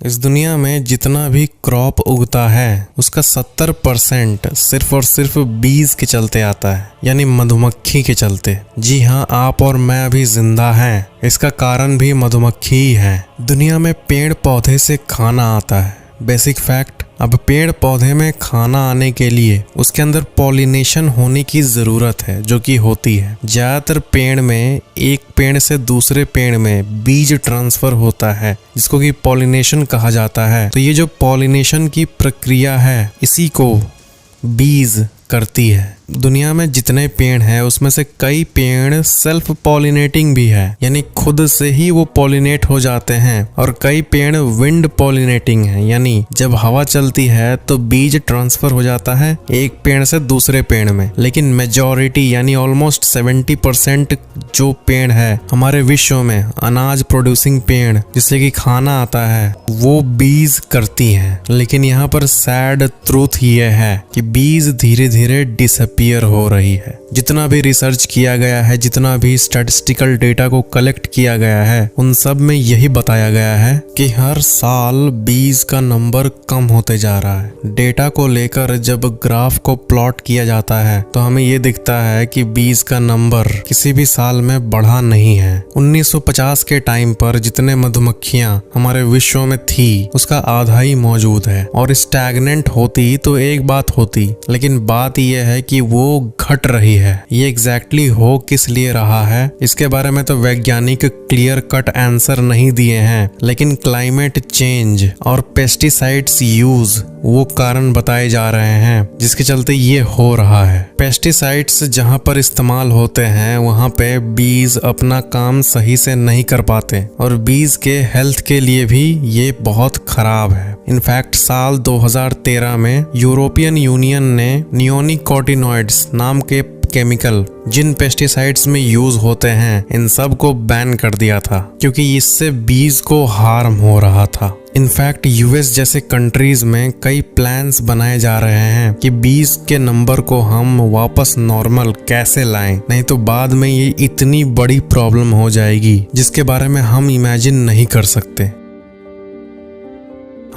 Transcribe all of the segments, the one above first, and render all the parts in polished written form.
इस दुनिया में जितना भी क्रॉप उगता है उसका 70% सिर्फ और सिर्फ बीज के चलते आता है, यानी मधुमक्खी के चलते। जी हाँ, आप और मैं अभी जिंदा हैं, इसका कारण भी मधुमक्खी ही है। दुनिया में पेड़ पौधे से खाना आता है, बेसिक फैक्ट। अब पेड़ पौधे में खाना आने के लिए उसके अंदर पॉलिनेशन होने की ज़रूरत है, जो कि होती है। ज़्यादातर पेड़ में एक पेड़ से दूसरे पेड़ में बीज ट्रांसफ़र होता है, जिसको कि पॉलिनेशन कहा जाता है। तो ये जो पॉलिनेशन की प्रक्रिया है, इसी को बीज करती है। दुनिया में जितने पेड़ हैं उसमें से कई पेड़ सेल्फ पॉलिनेटिंग भी है, यानी खुद से ही वो पॉलिनेट हो जाते हैं, और कई पेड़ विंड पॉलिनेटिंग है, यानी जब हवा चलती है तो बीज ट्रांसफर हो जाता है एक पेड़ से दूसरे पेड़ में। लेकिन मेजॉरिटी यानी ऑलमोस्ट 70% जो पेड़ है हमारे विश्व में, अनाज प्रोड्यूसिंग पेड़ जिससे कि खाना आता है, वो बीज करती हैं। लेकिन यहाँ पर सैड ट्रूथ ये है कि बीज धीरे धीरे डिसअपीयर हो रही है। जितना भी रिसर्च किया गया है, जितना भी स्टैटिस्टिकल डेटा को कलेक्ट किया गया है, उन सब में यही बताया गया है कि हर साल बीज का नंबर कम होते जा रहा है। डेटा को लेकर जब ग्राफ को प्लॉट किया जाता है तो हमें ये दिखता है कि बीज का नंबर किसी भी साल में बढ़ा नहीं है। 1950 के टाइम पर जितने मधुमक्खियां हमारे विश्व में थी उसका आधा ही मौजूद है, और स्टैग्नेंट होती तो एक बात होती, लेकिन बात यह है कि वो घट रही है। ये एग्जैक्टली हो किस लिए रहा है इसके बारे में तो वैज्ञानिक क्लियर कट आंसर नहीं दिए हैं, लेकिन क्लाइमेट चेंज और पेस्टिसाइड्स यूज वो कारण बताए जा रहे हैं जिसके चलते ये हो रहा है। पेस्टिसाइड्स जहां पर इस्तेमाल होते हैं वहां पे बीज अपना काम सही से नहीं कर पाते, और बीज के हेल्थ के लिए भी ये बहुत खराब है। इनफैक्ट साल 2013 में यूरोपियन यूनियन ने नियोनिकोटिनॉइड्स नाम के केमिकल जिन पेस्टिसाइड्स में यूज होते हैं इन सब को बैन कर दिया था, क्योंकि इससे बीज को हार्म हो रहा था। इनफैक्ट यूएस जैसे कंट्रीज में कई प्लान्स बनाए जा रहे हैं कि बीज के नंबर को हम वापस नॉर्मल कैसे लाएं, नहीं तो बाद में ये इतनी बड़ी प्रॉब्लम हो जाएगी जिसके बारे में हम इमेजिन नहीं कर सकते।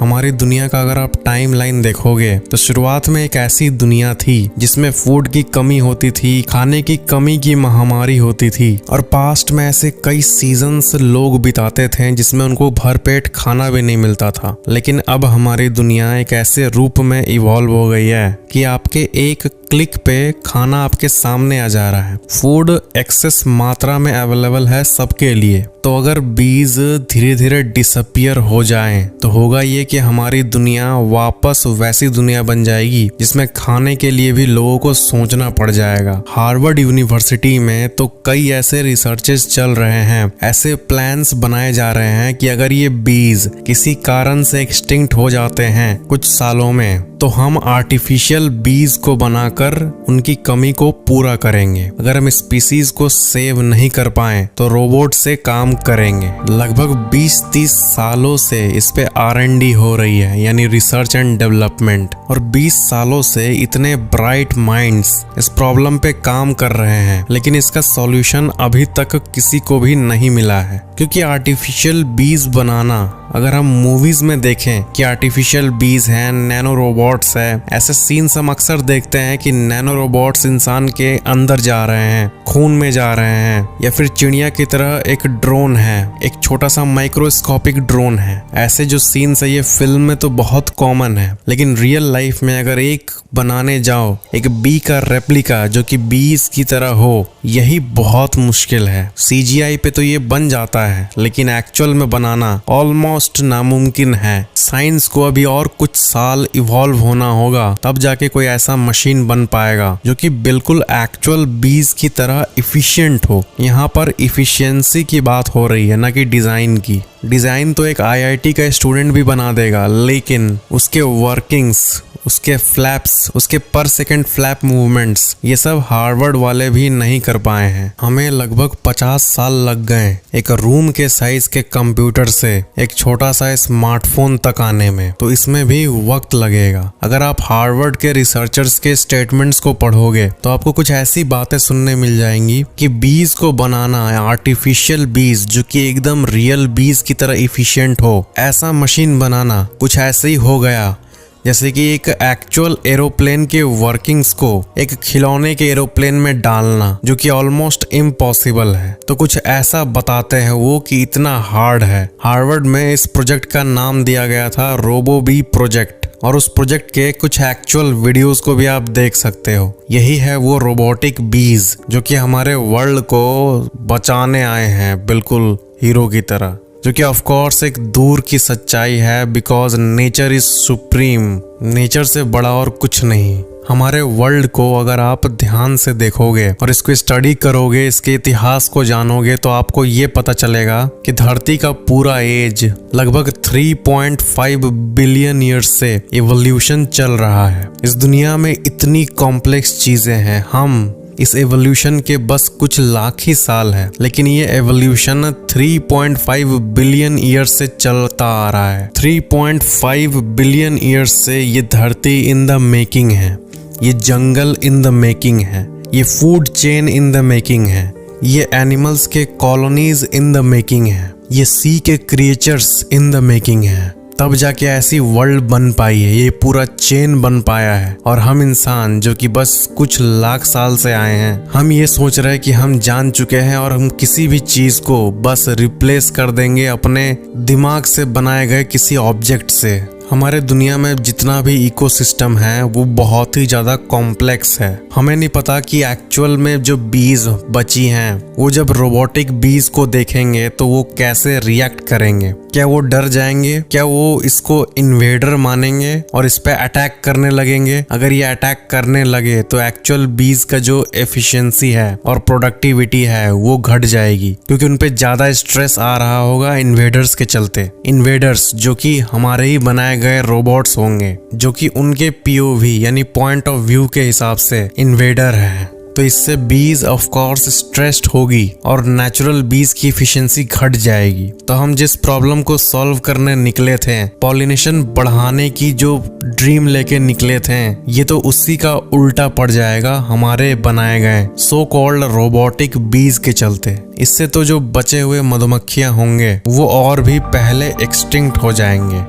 हमारी दुनिया का अगर आप टाइम लाइन देखोगे तो शुरुआत में एक ऐसी दुनिया थी जिसमें फूड की कमी होती थी, खाने की कमी की महामारी होती थी, और पास्ट में ऐसे कई सीजन्स लोग बिताते थे जिसमें उनको भरपेट खाना भी नहीं मिलता था। लेकिन अब हमारी दुनिया एक ऐसे रूप में इवॉल्व हो गई है कि आपके एक क्लिक पे खाना आपके सामने आ जा रहा है। फूड एक्सेस मात्रा में अवेलेबल है सबके लिए। तो अगर बीज धीरे धीरे डिसअपीयर हो जाएं तो होगा ये कि हमारी दुनिया वापस वैसी दुनिया बन जाएगी जिसमें खाने के लिए भी लोगों को सोचना पड़ जाएगा। हार्वर्ड यूनिवर्सिटी में तो कई ऐसे रिसर्चेस चल रहे हैं, ऐसे प्लान्स बनाए जा रहे हैं कि अगर ये बीज किसी कारण से एक्सटिंक्ट हो जाते हैं कुछ सालों में, तो हम आर्टिफिशियल बीज को बनाकर उनकी कमी को पूरा करेंगे। अगर हम स्पीसीज को सेव नहीं कर पाए तो रोबोट से काम करेंगे। लगभग 20-30 सालों से इस पे R&D हो रही है, यानी रिसर्च एंड डेवलपमेंट, और 20 सालों से इतने ब्राइट माइंड्स इस प्रॉब्लम पे काम कर रहे हैं, लेकिन इसका सॉल्यूशन अभी तक किसी को भी नहीं मिला है। क्योंकि आर्टिफिशियल बीज बनाना, अगर हम मूवीज में देखें कि आर्टिफिशियल बीज हैं, नैनो रोबोट्स है, ऐसे सीन्स हम अक्सर देखते हैं कि नैनो रोबोट्स इंसान के अंदर जा रहे हैं, खून में जा रहे हैं, या फिर चिड़िया की तरह एक ड्रोन है, एक छोटा सा माइक्रोस्कोपिक ड्रोन है। ऐसे जो सीन्स है ये फिल्म में तो बहुत कॉमन है, लेकिन रियल लाइफ में अगर एक बनाने जाओ, एक बी का रेप्लिका जो कि बीज की तरह हो, यही बहुत मुश्किल है। CGI पे तो ये बन जाता है, लेकिन एक्चुअल में बनाना ऑलमोस्ट नामुमकिन है। साइंस को अभी और कुछ साल इवॉल्व होना होगा, तब जाके कोई ऐसा मशीन बन पाएगा जो कि बिल्कुल एक्चुअल बीज की तरह इफिशिएंट हो। यहाँ पर इफिशिएंसी की बात हो रही है, ना कि डिजाइन की। डिजाइन तो एक IIT का स्टूडेंट भी बना देगा, लेकिन उसके वर्किंग्स, उसके फ्लैप्स, उसके पर सेकंड फ्लैप मूवमेंट्स, ये सब हार्वर्ड वाले भी नहीं कर पाए हैं। हमें लगभग 50 साल लग गए एक रूम के साइज के कंप्यूटर से एक छोटा सा स्मार्टफोन तक आने में, तो इसमें भी वक्त लगेगा। अगर आप हार्वर्ड के रिसर्चर्स के स्टेटमेंट्स को पढ़ोगे तो आपको कुछ ऐसी बातें सुनने मिल जाएंगी कि बीज को बनाना, आर्टिफिशियल बीज जो कि एकदम रियल बीज की तरह इफिशिएंट हो, ऐसा मशीन बनाना कुछ ऐसे ही हो गया जैसे कि एक एक्चुअल एरोप्लेन के वर्किंग्स को एक खिलौने के एरोप्लेन में डालना, जो कि ऑलमोस्ट इम्पॉसिबल है। तो कुछ ऐसा बताते हैं वो कि इतना हार्ड है। हार्वर्ड में इस प्रोजेक्ट का नाम दिया गया था रोबोबी प्रोजेक्ट, और उस प्रोजेक्ट के कुछ एक्चुअल वीडियोस को भी आप देख सकते हो। यही है वो रोबोटिक बीज जो कि हमारे वर्ल्ड को बचाने आए हैं, बिल्कुल हीरो की तरह, जो कि ऑफ कोर्स एक दूर की सच्चाई है, because nature is supreme. Nature से बड़ा और कुछ नहीं। हमारे वर्ल्ड को अगर आप ध्यान से देखोगे और इसको स्टडी करोगे, इसके इतिहास को जानोगे, तो आपको ये पता चलेगा कि धरती का पूरा एज लगभग 3.5 बिलियन ईयर्स से इवोल्यूशन चल रहा है। इस दुनिया में इतनी कॉम्प्लेक्स चीजें हैं, हम इस एवोल्यूशन के बस कुछ लाख ही साल है, लेकिन ये एवोल्यूशन 3.5 बिलियन ईयर्स से चलता आ रहा है। 3.5 बिलियन ईयर्स से ये धरती इन द मेकिंग है, ये जंगल इन द मेकिंग है, ये food chain in the making है, ये एनिमल्स के कॉलोनीज इन द मेकिंग है, ये सी के क्रिएचर्स इन द मेकिंग है। तब जाके ऐसी वर्ल्ड बन पाई है, ये पूरा चेन बन पाया है। और हम इंसान जो कि बस कुछ लाख साल से आए हैं, हम ये सोच रहे हैं कि हम जान चुके हैं और हम किसी भी चीज को बस रिप्लेस कर देंगे अपने दिमाग से बनाए गए किसी ऑब्जेक्ट से। हमारे दुनिया में जितना भी इकोसिस्टम है वो बहुत ही ज़्यादा कॉम्प्लेक्स है। हमें नहीं पता कि एक्चुअल में जो बीज बची हैं वो जब रोबोटिक बीज को देखेंगे तो वो कैसे रिएक्ट करेंगे। क्या वो डर जाएंगे? क्या वो इसको इन्वेडर मानेंगे और इस पे अटैक करने लगेंगे? अगर ये अटैक करने लगे तो एक्चुअल बीज का जो एफिशिएंसी है और प्रोडक्टिविटी है वो घट जाएगी, क्योंकि उन पे ज़्यादा स्ट्रेस आ रहा होगा इन्वेडर्स के चलते। इन्वेडर्स जो कि हमारे ही बनाए गए रोबोट्स होंगे, जो कि उनके POV यानी पॉइंट ऑफ व्यू के हिसाब से इन्वेडर है। तो इससे बीज ऑफ कोर्स स्ट्रेस्ड होगी और नेचुरल बीज की एफिशिएंसी घट जाएगी। तो हम जिस प्रॉब्लम को सॉल्व करने निकले थे, पॉलिनेशन बढ़ाने की जो ड्रीम लेके निकले थे, ये तो उसी का उल्टा पड़ जाएगा हमारे बनाए गए सो कॉल्ड रोबोटिक बीज के चलते। इससे तो जो बचे हुए मधुमक्खियां होंगे वो और भी पहले एक्सटिंक्ट हो जाएंगे।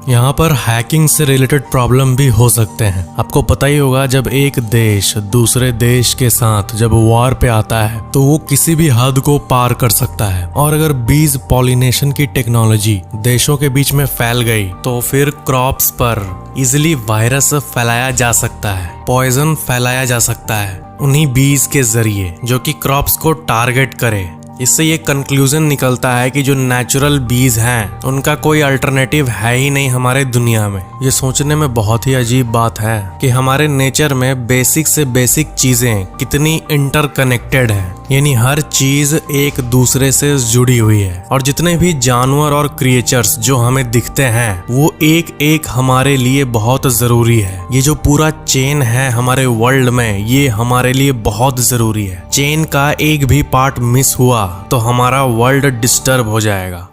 यहाँ पर हैकिंग से रिलेटेड प्रॉब्लम भी हो सकते हैं। आपको पता ही होगा, जब एक देश दूसरे देश के साथ जब वॉर पे आता है तो वो किसी भी हद को पार कर सकता है। और अगर बीज पॉलिनेशन की टेक्नोलॉजी देशों के बीच में फैल गई तो फिर क्रॉप्स पर इजिली वायरस फैलाया जा सकता है, पॉइजन फैलाया जा सकता है उन्हीं बीज के जरिए, जो कि क्रॉप्स को टारगेट करे। इससे ये कंक्लूजन निकलता है कि जो नेचुरल बीज हैं उनका कोई अल्टरनेटिव है ही नहीं हमारे दुनिया में। ये सोचने में बहुत ही अजीब बात है कि हमारे नेचर में बेसिक से बेसिक चीजें कितनी इंटरकनेक्टेड है, यानी हर चीज एक दूसरे से जुड़ी हुई है। और जितने भी जानवर और क्रिएचर्स जो हमें दिखते हैं वो एक एक हमारे लिए बहुत जरूरी है। ये जो पूरा चेन है हमारे वर्ल्ड में, ये हमारे लिए बहुत जरूरी है। चेन का एक भी पार्ट मिस हुआ तो हमारा वर्ल्ड डिस्टर्ब हो जाएगा।